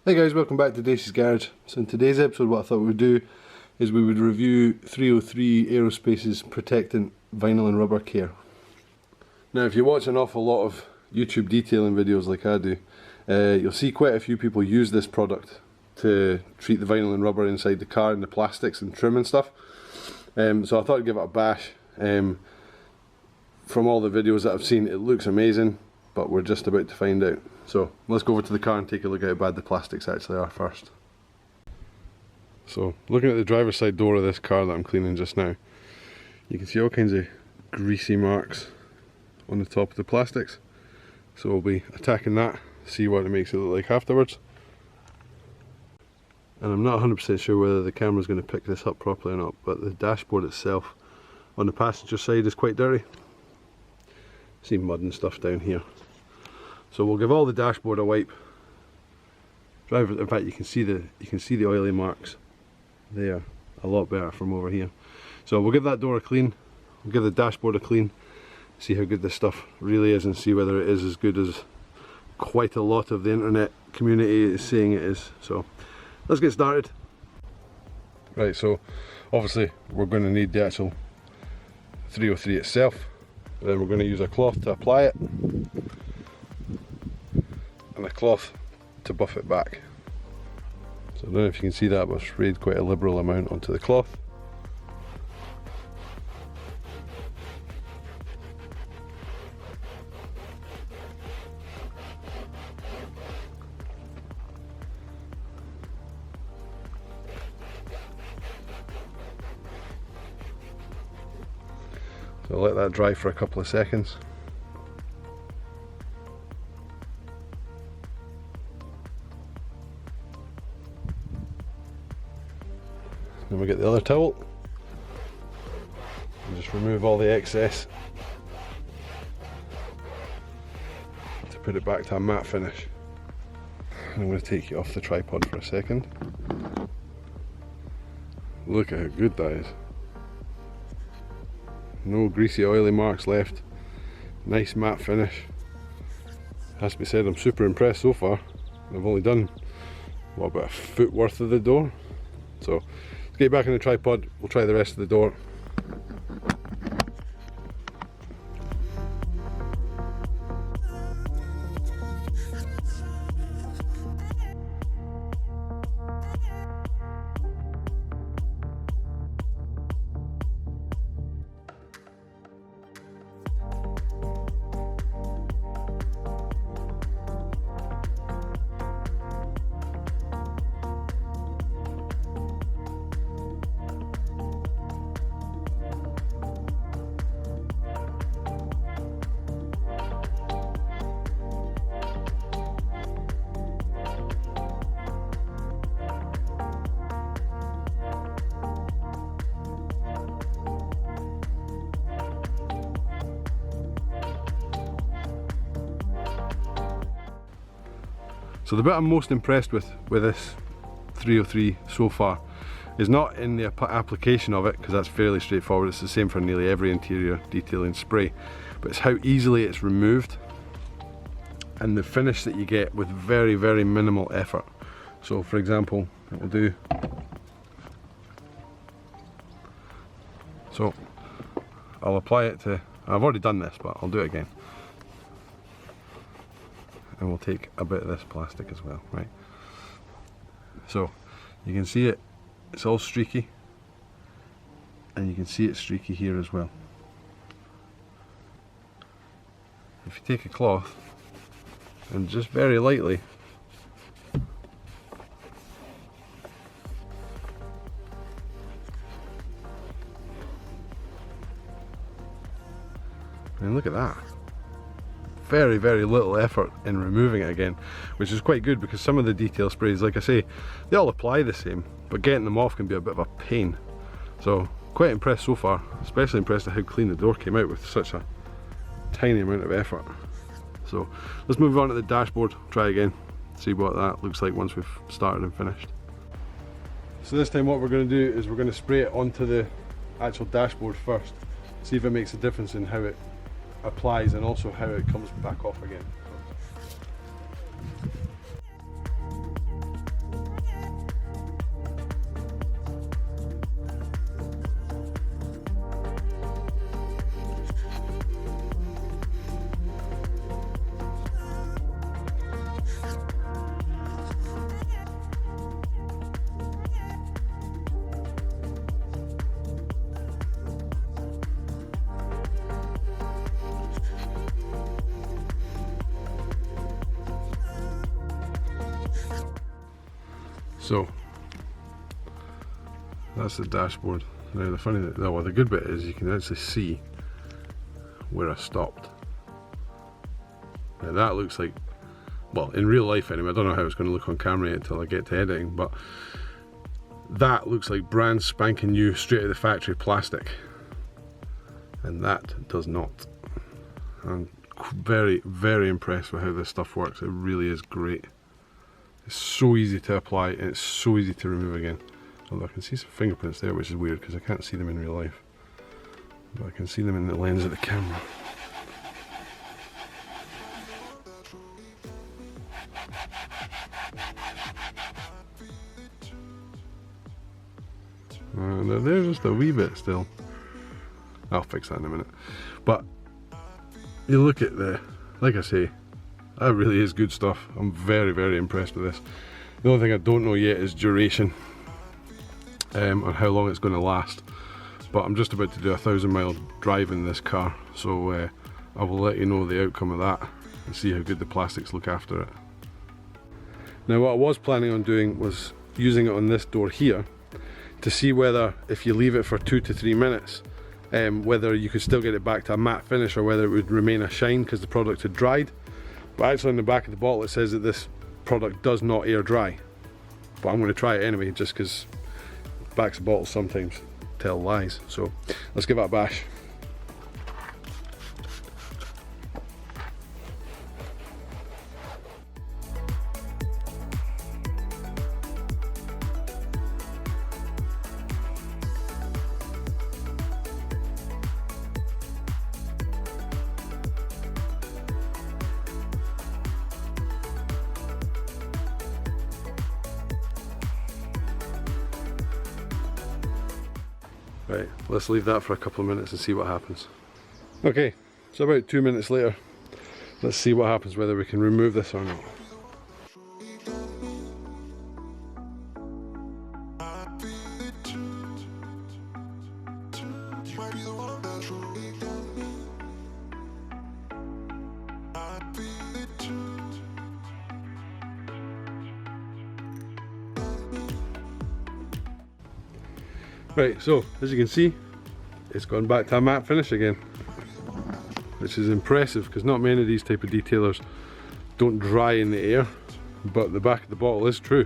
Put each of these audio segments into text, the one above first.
Hey guys, welcome back to Dacey's Garage. So in today's episode what I thought we would do is we would review 303 Aerospace's protectant vinyl and rubber care. Now if you watch an awful lot of YouTube detailing videos like I do, you'll see quite a few people use this product to treat the vinyl and rubber inside the car and the plastics and trim and stuff. So I thought I'd give it a bash. From all the videos that I've seen, it looks amazing, but we're just about to find out. So let's go over to the car and take a look at how bad the plastics actually are first. So looking at the driver's side door of this car that I'm cleaning just now, you can see all kinds of greasy marks on the top of the plastics. So we'll be attacking that, see what it makes it look like afterwards. And I'm not 100% sure whether the camera's going to pick this up properly or not, but the dashboard itself on the passenger side is quite dirty. See mud and stuff down here. So we'll give all the dashboard a wipe. Driver, in fact, you can see the oily marks there a lot better from over here. So we'll give that door a clean. We'll give the dashboard a clean. See how good this stuff really is, and see whether it is as good as quite a lot of the internet community is saying it is. So let's get started. Right, so obviously we're going to need the actual 303 itself. Then we're going to use a cloth to apply it, and a cloth to buff it back. So I don't know if you can see that, but I've sprayed quite a liberal amount onto the cloth. So let that dry for a couple of seconds. Then we get the other towel and just remove all the excess to put it back to a matte finish. And I'm going to take you off the tripod for a second. Look at how good that is. No greasy oily marks left. Nice matte finish. Has to be said, I'm super impressed so far. I've only done, what, about a foot worth of the door. So let's get back on the tripod, we'll try the rest of the door. So the bit I'm most impressed with this 303 so far is not in the application of it, because that's fairly straightforward. It's the same for nearly every interior detailing spray, but it's how easily it's removed and the finish that you get with very, very minimal effort. So for example, it will do. So I'll apply it to, I've already done this, but I'll do it again. And we'll take a bit of this plastic as well, right? So you can see it's all streaky, and you can see it's streaky here as well. If you take a cloth and just very lightly and look at that. Very, very little effort in removing it again, which is quite good, because some of the detail sprays, like I say, they all apply the same, but getting them off can be a bit of a pain. So quite impressed so far, especially impressed at how clean the door came out with such a tiny amount of effort. So let's move on to the dashboard, try again, see what that looks like once we've started and finished. So this time what we're going to do is we're going to spray it onto the actual dashboard first, see if it makes a difference in how it applies and also how it comes back off again. So that's the dashboard. Now the funny thing, well, the good bit is you can actually see where I stopped. Now that looks like, well, in real life anyway, I don't know how it's going to look on camera yet until I get to editing, but that looks like brand spanking new, straight out of the factory plastic. And that does not. I'm very, very impressed with how this stuff works. It really is great. It's so easy to apply and it's so easy to remove again. Although I can see some fingerprints there, which is weird because I can't see them in real life. But I can see them in the lens of the camera. There's just a wee bit still. I'll fix that in a minute. But you look at the, like I say, that really is good stuff. I'm very, very impressed with this. The only thing I don't know yet is duration, on how long it's going to last. But I'm just about to do a 1,000-mile drive in this car, so I will let you know the outcome of that and see how good the plastics look after it. Now what I was planning on doing was using it on this door here to see whether, if you leave it for 2 to 3 minutes, whether you could still get it back to a matte finish or whether it would remain a shine because the product had dried. But actually on the back of the bottle it says that this product does not air dry. But I'm going to try it anyway, just because backs of bottles sometimes tell lies. So let's give it a bash. Right, let's leave that for a couple of minutes and see what happens. Okay, so about 2 minutes later, let's see what happens, whether we can remove this or not. Right, so as you can see, it's gone back to a matte finish again, which is impressive because not many of these type of detailers don't dry in the air, but the back of the bottle is true.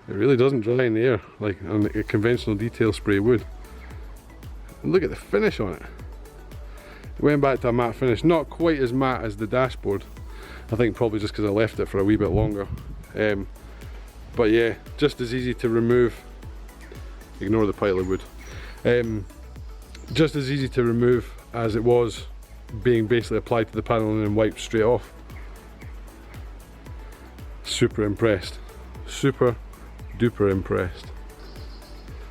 It really doesn't dry in the air like on a conventional detail spray would. And look at the finish on it. It went back to a matte finish, not quite as matte as the dashboard. I think probably just because I left it for a wee bit longer. But yeah, just as easy to remove. Ignore the pile of wood. Just as easy to remove as it was being basically applied to the panel and then wiped straight off. Super impressed. Super duper impressed.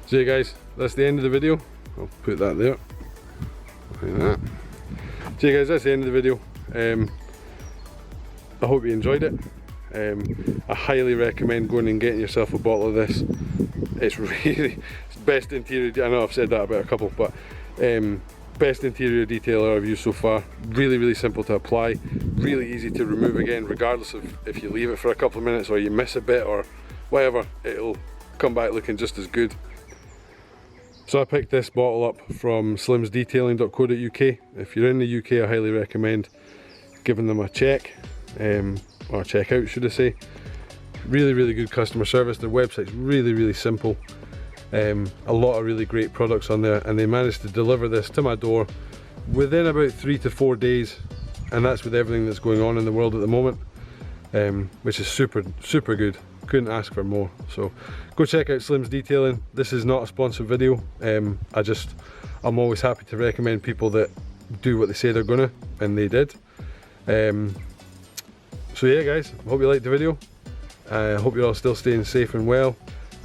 So yeah guys, that's the end of the video. I'll put that there. Like that. So yeah guys, that's the end of the video. I hope you enjoyed it. I highly recommend going and getting yourself a bottle of this. It's really best interior, I know I've said that about a couple, but best interior detailer I've used so far. Really, really simple to apply, really easy to remove again, regardless of if you leave it for a couple of minutes or you miss a bit or whatever, it'll come back looking just as good. So I picked this bottle up from slimsdetailing.co.uk. If you're in the UK, I highly recommend giving them a check, or check out should I say. Really, really good customer service. Their website's really, really simple. A lot of really great products on there, and they managed to deliver this to my door within about 3 to 4 days, and that's with everything that's going on in the world at the moment, which is super, super good. Couldn't ask for more. So go check out Slim's Detailing. This is not a sponsored video. I'm always happy to recommend people that do what they say they're gonna, and they did. So yeah guys, I hope you liked the video. I hope you're all still staying safe and well,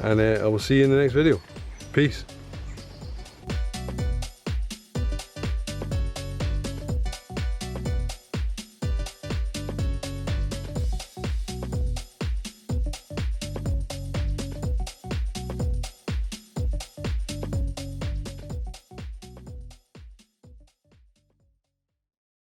and I will see you in the next video. Peace.